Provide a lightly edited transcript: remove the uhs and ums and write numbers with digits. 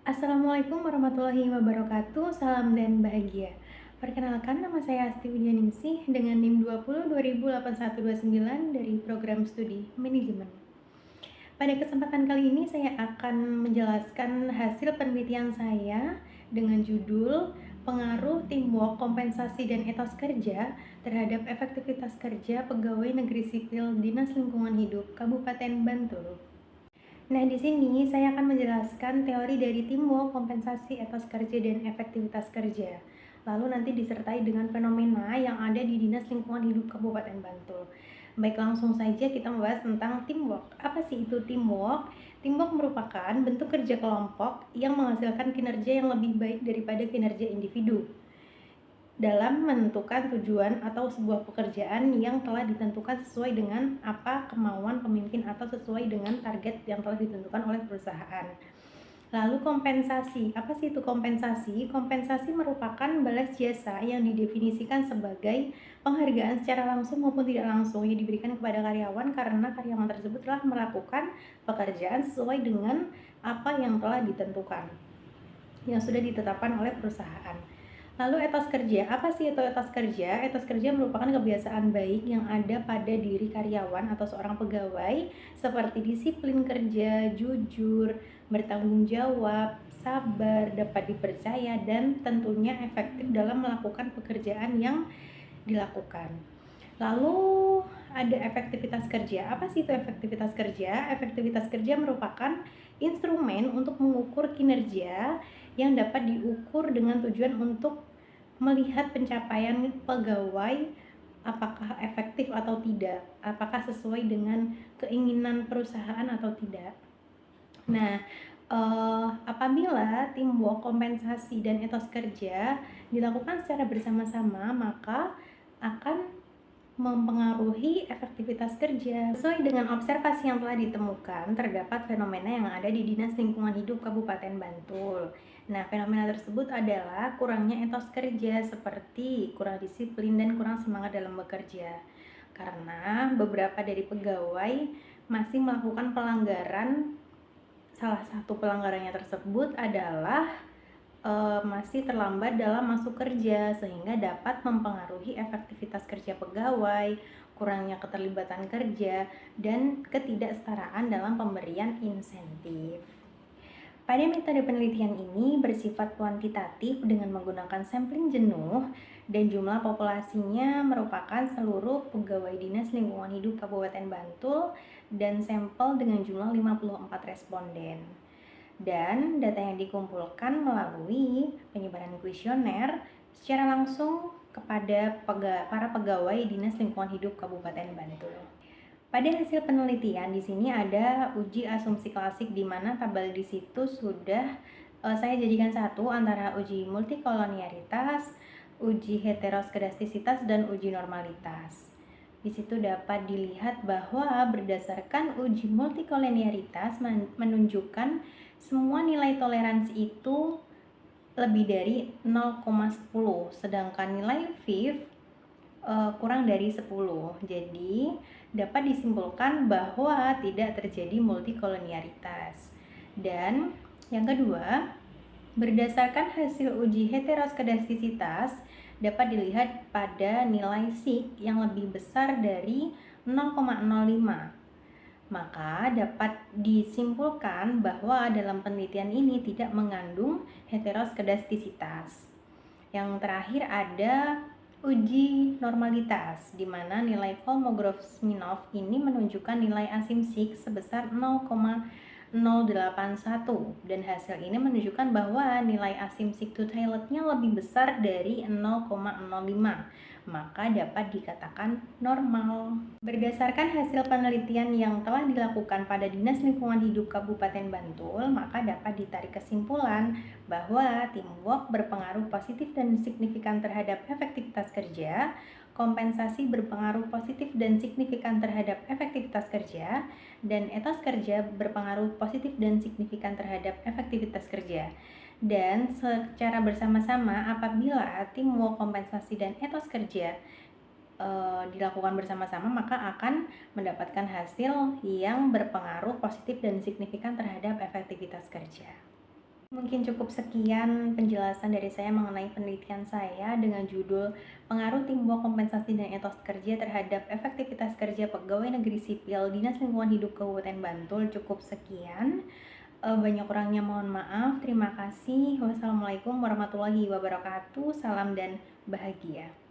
Assalamualaikum warahmatullahi wabarakatuh, salam dan bahagia. Perkenalkan, nama saya Asti Widyaningsih dengan NIM 20 208129 dari program studi manajemen. Pada kesempatan kali ini saya akan menjelaskan hasil penelitian saya dengan judul Pengaruh Teamwork, Kompensasi, dan Etos Kerja terhadap Efektivitas Kerja Pegawai Negeri Sipil Dinas Lingkungan Hidup Kabupaten Bantul. Nah, di sini saya akan menjelaskan teori dari teamwork, kompensasi, etos kerja, dan efektivitas kerja. Lalu nanti disertai dengan fenomena yang ada di Dinas Lingkungan Hidup Kabupaten Bantul. Baik, langsung saja kita membahas tentang teamwork. Apa sih itu teamwork? Teamwork merupakan bentuk kerja kelompok yang menghasilkan kinerja yang lebih baik daripada kinerja individu dalam menentukan tujuan atau sebuah pekerjaan yang telah ditentukan sesuai dengan apa kemauan pemimpin atau sesuai dengan target yang telah ditentukan oleh perusahaan. Lalu kompensasi, apa sih itu kompensasi? Kompensasi merupakan balas jasa yang didefinisikan sebagai penghargaan secara langsung maupun tidak langsung yang diberikan kepada karyawan karena karyawan tersebut telah melakukan pekerjaan sesuai dengan apa yang telah ditentukan, yang sudah ditetapkan oleh perusahaan. Lalu etos kerja, apa sih itu etos kerja? Etos kerja merupakan kebiasaan baik yang ada pada diri karyawan atau seorang pegawai seperti disiplin kerja, jujur, bertanggung jawab, sabar, dapat dipercaya, dan tentunya efektif dalam melakukan pekerjaan yang dilakukan. Lalu ada efektivitas kerja. Apa sih itu efektivitas kerja? Efektivitas kerja merupakan instrumen untuk mengukur kinerja yang dapat diukur dengan tujuan untuk melihat pencapaian pegawai apakah efektif atau tidak, apakah sesuai dengan keinginan perusahaan atau tidak. Nah, apabila teamwork, kompensasi, dan etos kerja dilakukan secara bersama-sama, maka akan mempengaruhi efektivitas kerja. Sesuai dengan observasi yang telah ditemukan, terdapat fenomena yang ada di Dinas Lingkungan Hidup Kabupaten Bantul. Nah, fenomena tersebut adalah kurangnya etos kerja seperti kurang disiplin dan kurang semangat dalam bekerja. Karena beberapa dari pegawai masih melakukan pelanggaran. Salah satu pelanggarannya tersebut adalah masih terlambat dalam masuk kerja sehingga dapat mempengaruhi efektivitas kerja pegawai, kurangnya keterlibatan kerja, dan ketidaksetaraan dalam pemberian insentif. Pada metode penelitian ini bersifat kuantitatif dengan menggunakan sampling jenuh dan jumlah populasinya merupakan seluruh pegawai Dinas Lingkungan Hidup Kabupaten Bantul dan sampel dengan jumlah 54 responden. Dan data yang dikumpulkan melalui penyebaran kuesioner secara langsung kepada para pegawai Dinas Lingkungan Hidup Kabupaten Bantul. Pada hasil penelitian di sini ada uji asumsi klasik di mana tabel di situ sudah saya jadikan satu antara uji multikolonialitas, uji heteroskedastisitas, dan uji normalitas. Di situ dapat dilihat bahwa berdasarkan uji multikolonialitas menunjukkan semua nilai toleransi itu lebih dari 0,10, sedangkan nilai FIF kurang dari 10. Jadi, dapat disimpulkan bahwa tidak terjadi multikolonialitas. Dan yang kedua, berdasarkan hasil uji heteroskedastisitas dapat dilihat pada nilai SIK yang lebih besar dari 0,05. Maka dapat disimpulkan bahwa dalam penelitian ini tidak mengandung heteroskedastisitas. Yang terakhir ada uji normalitas, di mana nilai Kolmogorov-Smirnov ini menunjukkan nilai asimsik sebesar 0,081 dan hasil ini menunjukkan bahwa nilai asimsik to toiletnya lebih besar dari 0,05, maka dapat dikatakan normal. Berdasarkan hasil penelitian yang telah dilakukan pada Dinas Lingkungan Hidup Kabupaten Bantul, maka dapat ditarik kesimpulan bahwa teamwork berpengaruh positif dan signifikan terhadap efektivitas kerja, kompensasi berpengaruh positif dan signifikan terhadap efektivitas kerja, dan etos kerja berpengaruh positif dan signifikan terhadap efektivitas kerja. Dan secara bersama-sama apabila teamwork, kompensasi, dan etos kerja dilakukan bersama-sama, maka akan mendapatkan hasil yang berpengaruh positif dan signifikan terhadap efektivitas kerja. Mungkin cukup sekian penjelasan dari saya mengenai penelitian saya dengan judul Pengaruh Timbuk Kompensasi dan Etos Kerja Terhadap Efektivitas Kerja Pegawai Negeri Sipil Dinas Lingkungan Hidup Kabupaten Bantul. Cukup sekian. Banyak kurangnya mohon maaf. Terima kasih. Wassalamualaikum warahmatullahi wabarakatuh. Salam dan bahagia.